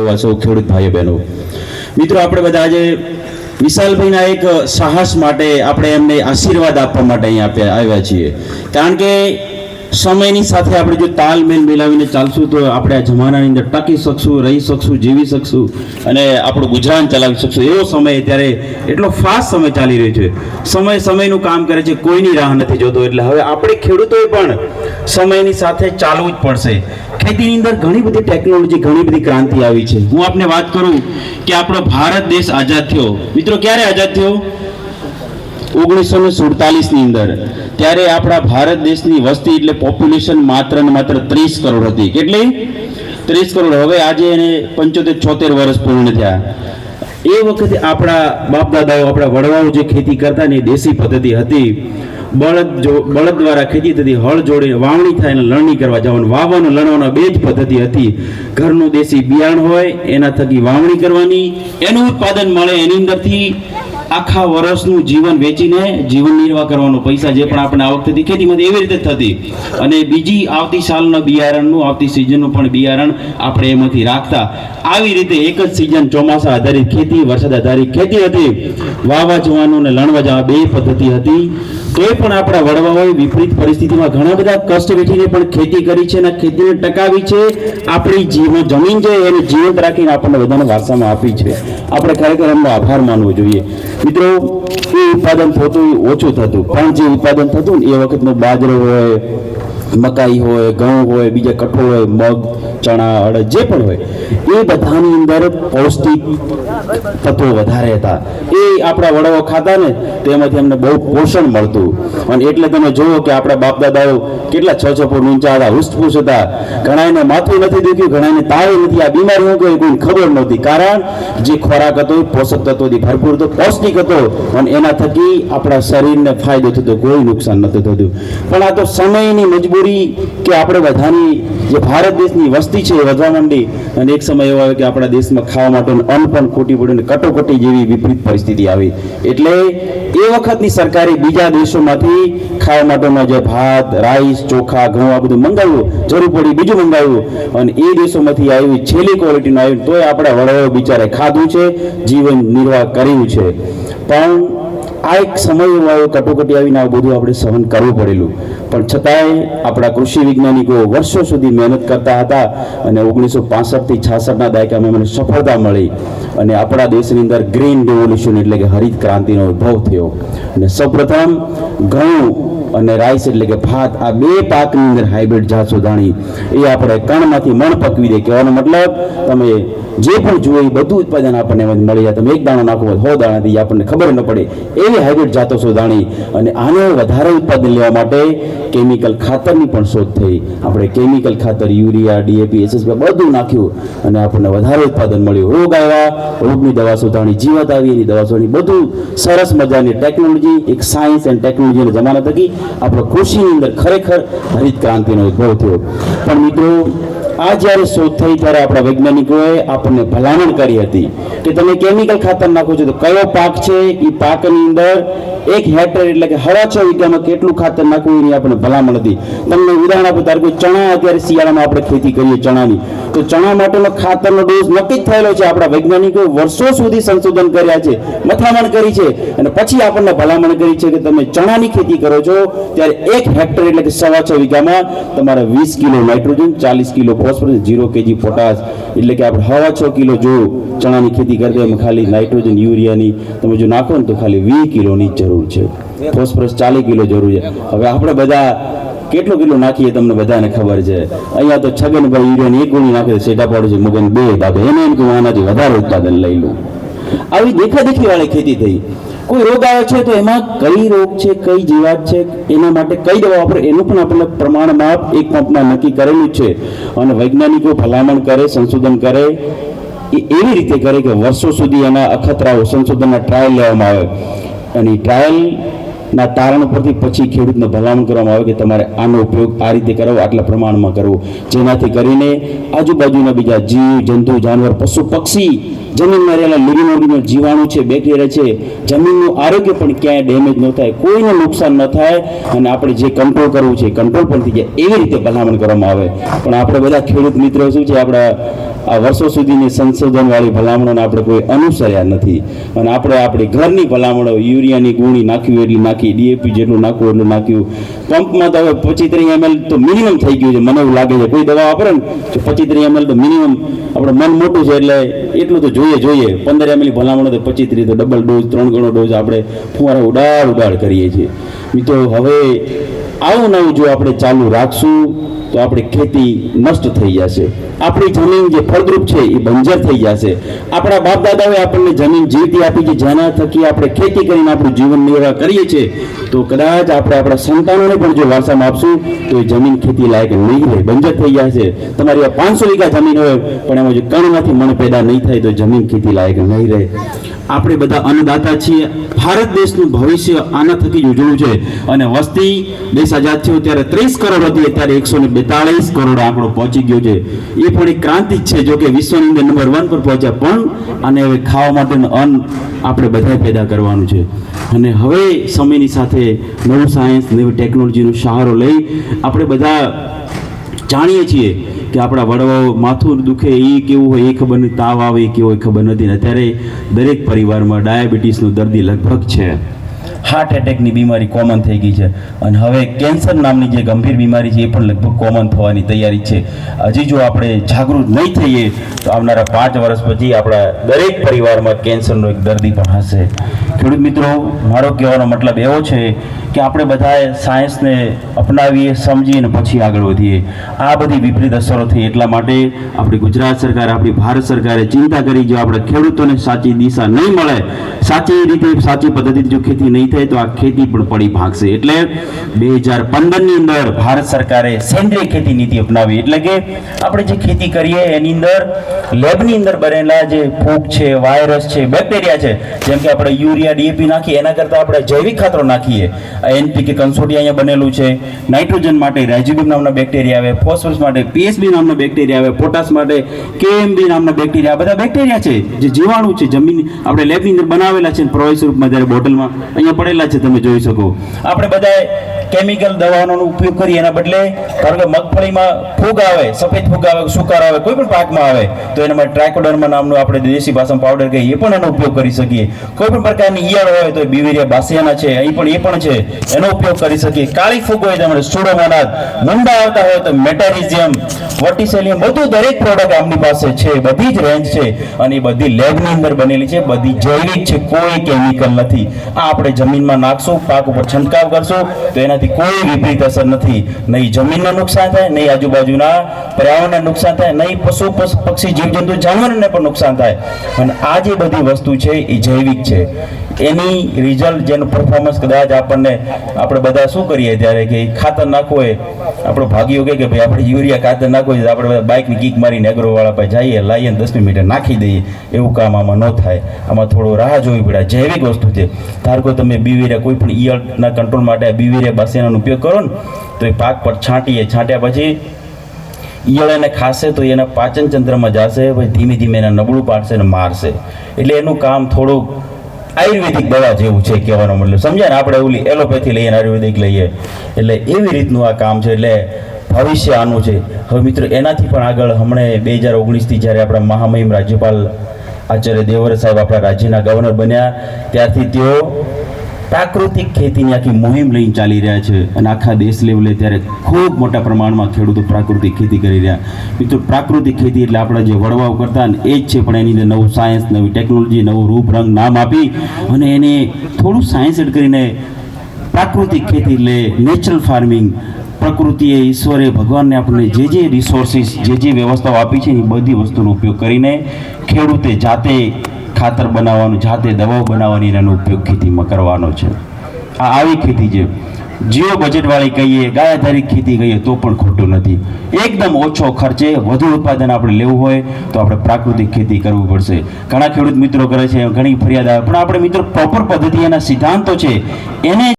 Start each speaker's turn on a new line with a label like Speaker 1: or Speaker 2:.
Speaker 1: એવા સૌ ખેડૂત ભાઈઓ બહેનો મિત્રો, આપણે બધા આજે વિશાલભાઈના એક સાહસ માટે આપણે એમને આશીર્વાદ આપવા માટે અહીંયા આવ્યા છીએ. કારણ કે સમયની સાથે આપણે જો તાલમેલ મિલાવીને ચાલશું તો આપણે આ જમાનાની અંદર ટકી શકશું, રહી શકશું, જીવી શકશું અને આપણું ગુજરાન ચલાવી શકશું. એવો સમય ત્યારે એટલો ફાસ્ટ સમય ચાલી રહ્યો છે. સમય સમયનું કામ કરે છે, કોઈની રાહ નથી જોતો. એટલે હવે આપણે ખેડૂતોએ પણ સમયની સાથે ચાલવું જ પડશે. ખેતીની અંદર ઘણી બધી ટેકનોલોજી, ઘણી બધી ક્રાંતિ આવી છે. હું આપને વાત કરું કે આપણો ભારત દેશ આઝાદ થયો. મિત્રો, ક્યારે આઝાદ થયો? 1947ની અંદર. ત્યારે આપણા ભારત દેશની વસ્તી એટલે પોપ્યુલેશન માત્ર ને માત્ર 30 કરોડ હતી. કેટલી? 30 કરોડ. હવે આજે એને 75-76 વર્ષ પૂર્ણ થયા. એ વખતે આપણા બાપ દાદાઓ, આપણા વડવાઓ જે ખેતી કરતા ને એ દેશી પદ્ધતિ હતી. બળદ દ્વારા ખેતી થતી, હળ જોડીને વાવણી થાય અને લણણી કરવા જવાનું, વાવવાનો લણવાનો બે જ પદ્ધતિ હતી. ઘરનું દેશી બિયારણ હોય એના થકી વાવણી કરવાની, એનું ઉત્પાદન મળે, એની અંદરથી આખા વર્ષનું જીવન વેચીને જીવન નિર્વાહ કરવાનો, પૈસા જે પણ આપણે આવક થતી ખેતીમાંથી એવી રીતે થતી. અને બીજી આવતી સાલના બિયારણનું, આવતી સિઝનનું પણ બિયારણ આપણે એમાંથી રાખતા. આવી રીતે એક જ સિઝન ચોમાસા આધારિત ખેતી, વરસાદ આધારિત ખેતી હતી. વાવવા જવાનું અને લણવા જવા બે પદ્ધતિ હતી. તોય પણ આપણા વડવાઓએ વિપરીત પરિસ્થિતિમાં ઘણા બધા કષ્ટ વેઠીને પણ ખેતી કરી છે અને ખેતીને ટકાવી છે. આપણી જમીન છે એને જીવંત રાખીને આપણને બધાને વારસામાં આપી છે. આપણે ખરેખર એમનો આભાર માનવો જોઈએ. મિત્રો, એ ઉત્પાદન થતું ઓછું થતું, પણ જે ઉત્પાદન થતું ને એ વખતનો બાજરો હોય, મકાઈ હોય, ઘઉં હોય, બીજા કઠોળ હોય, મગ, ચણા, અડદ જે પણ હોય, એ બધાની અંદર પૌષ્ટિક તત્વો વધારે હતા. એ આપણા વડાઓ ખાતા ને તેમાંથી અમને બહુ પોષણ મળતું. અને એટલે તમે જુઓ કે આપણા બાપ દાદાઓ કેટલા 6-6 ફૂટ ઊંચા હતા, હુસ્તપુસ્ત હતા. ઘણાને માથું નથી દુખ્યું, ઘણાને તાવ નથી, આ બીમારી શું કોઈ કોઈને ખબર નહોતી. કારણ જે ખોરાક હતો પોષક તત્વોથી ભરપૂર હતો, પૌષ્ટિક હતો અને એના થકી આપણા શરીરને ફાયદો થતો, કોઈ નુકસાન નહોતું થતું. પણ આ તો સમયની મજબૂરી કે આપણે બધાની જે ભારત દેશની વસ્તી છે એ વધવા માંડી અને એક સમય એવો આવ્યો કે આપણા દેશમાં ખાવા માટેનું અન્ન પણ ખૂટી પડ્યું અને કટોકટી જેવી વિપરીત પરિસ્થિતિ આવી. એટલે એ વખતની સરકારે બીજા દેશોમાંથી ખાવા માટેના જે ભાત, રાઈસ, ચોખા, ઘઉં આ બધું મંગાવ્યું, જરૂર પડી બીજું મંગાવ્યું અને એ દેશોમાંથી આવ્યું છેલ્લી ક્વોલિટીનું આવ્યું. તોય આપણા વડાઓ બિચારે ખાધું છે, જીવન નિર્વાહ કર્યું છે. પણ આ એક સમય એવો આવ્યો, કટોકટી આવીને આ બધું આપણે સહન કરવું પડેલું. પણ છતાંય આપણા કૃષિ વૈજ્ઞાનિકો વર્ષો સુધી મહેનત કરતા હતા અને 1965થી 66ના દાયકામાં મને સફળતા મળી અને આપણા દેશની અંદર ગ્રીન રેવોલ્યુશન એટલે કે હરિત ક્રાંતિનો ઉદ્ભવ થયો. અને સૌપ્રથમ ઘઉં અને રાઈસ એટલે કે ભાત, આ બે પાકની અંદર હાઇબ્રિડ જાત શોધાણી. એ આપણે કણમાંથી મણ પકવી દે. કહેવાનો મતલબ તમે જે પણ જુઓ એ બધું ઉત્પાદન આપણને એમાંથી મળી જાય. તમે એક દાણો નાખો 100 દાણાથી આપણને ખબર ન પડે એવી હાઇબ્રિડ જાતો શોધાણી. અને આને વધારે ઉત્પાદન લેવા માટે કેમિકલ ખાતરની પણ શોધ થઈ. આપણે કેમિકલ ખાતર, યુરિયા, ડીએપી, એસએસપી બધું નાખ્યું અને આપણને વધારે ઉત્પાદન મળ્યું. રોગ આવ્યા, રોગની દવા શોધાણી, જીવાત આવી એની દવા શોધણી, બધું સરસ મજાની ટેકનોલોજી, એક સાયન્સ એન્ડ ટેકનોલોજીના જમાના થકી આપણો કૃષિની અંદર ખરેખર હરિત ક્રાંતિનો ઉદ્ભવ થયો. પણ મિત્રો, આ જ્યારે શોધ થઈ ત્યારે આપણા વૈજ્ઞાનિકોએ આપણને ભલામણ કરી હતી કે તમે કેમિકલ ખાતર નાખો છો તો કયો પાક છે એ પાકની અંદર 1 હેક્ટર એટલે કે 6.5 વીઘામાં કેટલું ખાતર નાખવું એની આપણને ભલામણ હતી. તમને ઉદાહરણ આપું, ધારો કે ચણા અત્યારે શિયાળામાં આપણે ખેતી કરીએ ચણાની, તો ચણા માટેનો ખાતરનો ડોઝ નક્કી જ થયેલો છે. આપણા વૈજ્ઞાનિકોએ વર્ષો સુધી સંશોધન કર્યા છે, મથામણ કરી છે અને પછી આપણને ભલામણ કરી છે કે તમે ચણાની ખેતી કરો છો ત્યારે 1 હેક્ટર એટલે કે 6.5 વીઘામાં તમારે 20 kilo nitrogen, 40 kilo phosphorus, 0 KG potash એટલે કે આપણે 6.5 કિલો જો ચણાની ખેતી કરતા એમાં ખાલી નાઇટ્રોજન, યુરિયાની તમે જો નાખો ને તો ખાલી 20 કિલોની જરૂર છે. ફોસ્ફરસ 40 કિલો જરૂર છે. હવે આપણે બધા કેટલો કિલો નાખીએ તમને બધાને ખબર છે. અહીંયા તો છગનભાઈ યુરિયાની 1 ગોળી નાખે સેટા પડે છે, મગન 2 દાબે. એને એમ કે આનાથી વધારે ઉત્પાદન લઈ લઉં. આવી દેખાદેખી વાળી ખેતી થઈ. કોઈ રોગ આવ્યો છે તો એમાં કઈ રોગ છે, કઈ જીવાત છે, એના માટે કઈ દવા વાપરે એનું પણ આપણે પ્રમાણ માપ એક પંપમાં નક્કી કરેલું છે. અને વૈજ્ઞાનિકો ભલામણ કરે, સંશોધન કરે, એ એવી રીતે કરે કે વર્ષો સુધી એના અખતરાઓ, સંશોધનના ટ્રાયલ લેવામાં આવે અને ટ્રાયલના તારણ પરથી પછી ખેડૂતને ભલામણ કરવામાં આવે કે તમારે આનો ઉપયોગ આ રીતે કરવો, આટલા પ્રમાણમાં કરવો, જેનાથી કરીને આજુબાજુના બીજા જીવ, જંતુ, જાનવર, પશુ, પક્ષી જમીનમાં રહેલા લીગીનો જીવાણુ છે, બેક્ટેરિયા છે, જમીનનું આરોગ્ય પણ ક્યાંય ડેમેજ ન થાય, કોઈને નુકસાન ન થાય અને આપણે જે કંટ્રોલ કરવું છે કંટ્રોલ પણ થઈ જાય એવી રીતે ભલામણ કરવામાં આવે. પણ આપણે બધા ખેડૂત મિત્રો શું છે, આપણા આ વર્ષો સુધીની સંશોધનવાળી ભલામણોને આપણે કોઈ અનુસર્યા નથી અને આપણે આપણી ઘરની ભલામણો યુરિયાની ગુણી નાખ્યું એટલી નાખી, ડીએપી જેટલું નાખવું એટલું નાખ્યું. પંપમાં તો હવે 25-30 ml તો મિનિમમ થઈ ગયું છે, મને એવું લાગે છે. કોઈ દવા વાપરે ને તો 25-30 ml તો મિનિમમ, આપણે મન મોટું છે એટલે એટલું તો જોઈએ. 15 ml ભલામણો તો 25-30 તો ડબલ ડોઝ, 3 ગણો ડોઝ આપણે ફુવારા ઉડાડ કરીએ છીએ. મિત્રો હવે આવું નવું જો આપણે ચાલુ રાખશું તો આપણી ખેતી નષ્ટ થઈ જશે, આપણી જમીન જે ફળદ્રુપ છે એ બંજર થઈ જશે. આપણા બાપ દાદાઓએ આપણને જમીન જીવતી આપી છે, જેના થકી આપણે ખેતી કરીને આપણું જીવન નિર્વાહ કરીએ છીએ. તો કદાચ આપણે આપણા સંતાનોને પણ જો વારસામાં આપશું તો એ જમીન ખેતી લાયક નહીં રહે, બંજર થઈ જશે. તમારી 500 વીઘા જમીન હોય પણ એમાં જો કણમાંથી મણ પેદા નહીં થાય તો જમીન ખેતી લાયક નહીં રહે. આપણે બધા અન્નદાતા છીએ. ભારત દેશનું ભવિષ્ય આના થકી જ ઉજળું છે અને વસ્તી દેશ આઝાદ થયો ત્યારે 30 કરોડ હતી, અત્યારે 142 કરોડ આંકડો પહોંચી ગયો છે. એ પણ એક ક્રાંતિ જ છે. જો કે વિશ્વની અંદર નંબર 1 પર પહોંચ્યા, પણ આને હવે ખાવા માટેનું અન્ન આપણે બધાએ પેદા કરવાનું છે. અને હવે સમયની સાથે નવું સાયન્સ, નવી ટેકનોલોજીનો સહારો લઈ આપણે બધા જાણીએ છીએ કે આપણા વડવાઓ માથું દુખે એ કેવું હોય એ ખબર નથી, તાવ આવે એ કેવું હોય ખબર નથી. અત્યારે દરેક પરિવારમાં ડાયાબિટીસનો દર્દી લગભગ છે, હાર્ટ એટેકની બીમારી કોમન થઈ ગઈ છે અને હવે કેન્સર નામની જે ગંભીર બીમારી છે એ પણ લગભગ કોમન થવાની તૈયારી છે. હજી જો આપણે જાગૃત નહીં થઈએ તો આવનારા 5 વર્ષ પછી આપણા દરેક પરિવારમાં કેન્સરનો એક દર્દી પણ હશે. ખેડૂત મિત્રો, મારો કહેવાનો મતલબ એવો છે કે આપણે બધાએ સાયન્સને અપનાવીએ, સમજીએ અને પછી આગળ વધીએ. આ બધી વિપરીત અસરો થઈ એટલા માટે આપણી ગુજરાત સરકાર, આપણી ભારત સરકારે ચિંતા કરી. જો આપણે ખેડૂતોને સાચી દિશા નહીં મળે, સાચી રીતે સાચી પદ્ધતિથી જો ખેતી નહીં થાય તો આ ખેતી પણ પડી ભાગશે. એટલે 2015ની અંદર ભારત સરકારે સેન્દ્રિય ખેતી નીતિ અપનાવી. એટલે કે આપણે જે ખેતી કરીએ એની અંદર લેબની અંદર બનેલા જે ફૂગ છે, વાયરસ છે, બેક્ટેરિયા છે, જેમ કે આપણે યુરિયા, ડીએપી નાખીએ એના કરતાં આપણે જૈવિક ખાતરો નાખીએ. એનપીકે કંસોડિયા અહીંયા બનેલું છે, નાઇટ્રોજન માટે રાઇઝોબિયમ નામના બેક્ટેરિયા આવે, ફોસ્ફરસ માટે પીએસબી નામના બેક્ટેરિયા આવે, પોટાશ માટે કેએમબી નામના બેક્ટેરિયા. બધા બેક્ટેરિયા છે જે જીવાણુ છે, જમીન આપણે લેબની અંદર બનાવેલા છે, પ્રોય સ્વરૂપમાં જ્યારે બોટલમાં અહીંયા પડેલા છે, તમે જોઈ શકો. આપણે બધાએ કેમિકલ દવાનો ઉપયોગ કરીએ એના બદલે ધારો કે મગફળીમાં ફૂગ આવે, સફેદ ફૂગ આવે, સુકાર આવે, કોઈ પણ પાકમાં આવે તો એના માટે ટ્રાઇકોડર્મા નામનું આપણે દેશી ભાષામાં પાવડર કહીએ, એ પણ એનો ઉપયોગ કરી શકીએ. કોઈ પણ પ્રકારની ઈયળ હોય તો બીવેરિયા બાસિયાના છે, અહીં પણ એ પણ છે, એનો ઉપયોગ કરી શકીએ. કાળી ફૂગ હોય તો સ્યુડોમોનાસ, મુંડા આવતા હોય તો મેટારિઝિયમ, વર્ટિસેલિયમ, બધું દરેક પ્રોડક્ટ આપણી પાસે છે, બધી જ રેન્જ છે અને એ બધી લેબની અંદર બનેલી છે, બધી જૈવિક છે, કોઈ કેમિકલ નથી. આ આપણે જમીનમાં નાખશું, પાક ઉપર છંટકાવ કરશું તો એનાથી કોઈ વિપરીત અસર નથી. નહીં જમીનને નુકસાન થાય, નહીં આજુબાજુના પર્યાવરણને નુકસાન થાય, નહીં પશુ પક્ષી, જીવજંતુ, જાનવરોને પણ નુકસાન થાય. અને આ જે બધી વસ્તુ છે એ જૈવિક છે. એની રિઝલ્ટ, જેનું પરફોર્મન્સ કદાચ આપણને, આપણે બધા શું કરીએ ત્યારે કે ખાતર નાખવું હોય, આપણો ભાગીઓ કે ભાઈ આપણે યુરિયા ખાતર નાખવું હોય, આપણે બાઇકની કીક મારીને એગ્રોવાળા પાસે જઈએ, લાવીએ 10 મિનિટે નાખી દઈએ. એવું કામ આમાં ન થાય. આમાં થોડો રાહ જોવી પડે. જૈવિક વસ્તુ છે. ધારો કે તમે બીવેરિયા, કોઈ પણ ઈયળના કંટ્રોલ માટે બીવેરિયા બાસિયાનો ઉપયોગ કરો ને તો એ પાક પર છાંટ્યા પછી ઈયળ એને ખાશે તો એના પાચન તંત્રમાં જશે, પછી ધીમે ધીમે એને નબળું પાડશે અને મારશે. એટલે એનું કામ થોડું આયુર્વેદિક દવા જેવું છે કહેવાનો મતલબ, સમજાય ને? આપણે ઓલી એલોપેથી લઈએ, આયુર્વેદિક લઈએ, એટલે એવી રીતનું આ કામ છે. એટલે ભવિષ્ય આનું છે. હવે મિત્રો, એનાથી પણ આગળ હમણાં 2019થી જ્યારે આપણા મહામહિમ રાજ્યપાલ આચાર્ય દેવવ્રત સાહેબ આપણા રાજ્યના ગવર્નર બન્યા ત્યારથી તેઓ પ્રાકૃતિક ખેતીની આખી મુહિમ લઈને ચાલી રહ્યા છે અને આખા દેશ લેવલે ત્યારે ખૂબ મોટા પ્રમાણમાં ખેડૂતો પ્રાકૃતિક ખેતી કરી રહ્યા. મિત્રો, પ્રાકૃતિક ખેતી એટલે આપણા જે વડવાઓ કરતા ને એ જ છે, પણ એની અંદર નવું સાયન્સ, નવી ટેકનોલોજી, નવું રૂપ રંગ નામ આપી અને એને થોડું સાયન્સ એડ કરીને પ્રાકૃતિક ખેતી એટલે નેચરલ ફાર્મિંગ, પ્રકૃતિએ, ઈશ્વરે, ભગવાનને આપણને જે રિસોર્સિસ, જે વ્યવસ્થાઓ આપી છે એ બધી વસ્તુનો ઉપયોગ કરીને ખેડૂતે જાતે ખાતર બનાવવાનું, જાતે દવાઓ બનાવવાની, એનો ઉપયોગ ખેતીમાં કરવાનો છે. આ આવી ખેતી છે. જીરો બજેટવાળી કહીએ, ગાય આધારિત ખેતી કહીએ તો પણ ખોટું નથી. એકદમ ઓછો ખર્ચે વધુ ઉત્પાદન આપણે લેવું હોય તો આપણે પ્રાકૃતિક ખેતી કરવું પડશે. ઘણા ખેડૂત મિત્રો કરે છે, ઘણી ફરિયાદ આવે, પણ આપણે મિત્રો પ્રોપર પદ્ધતિ, એના સિદ્ધાંતો છે એને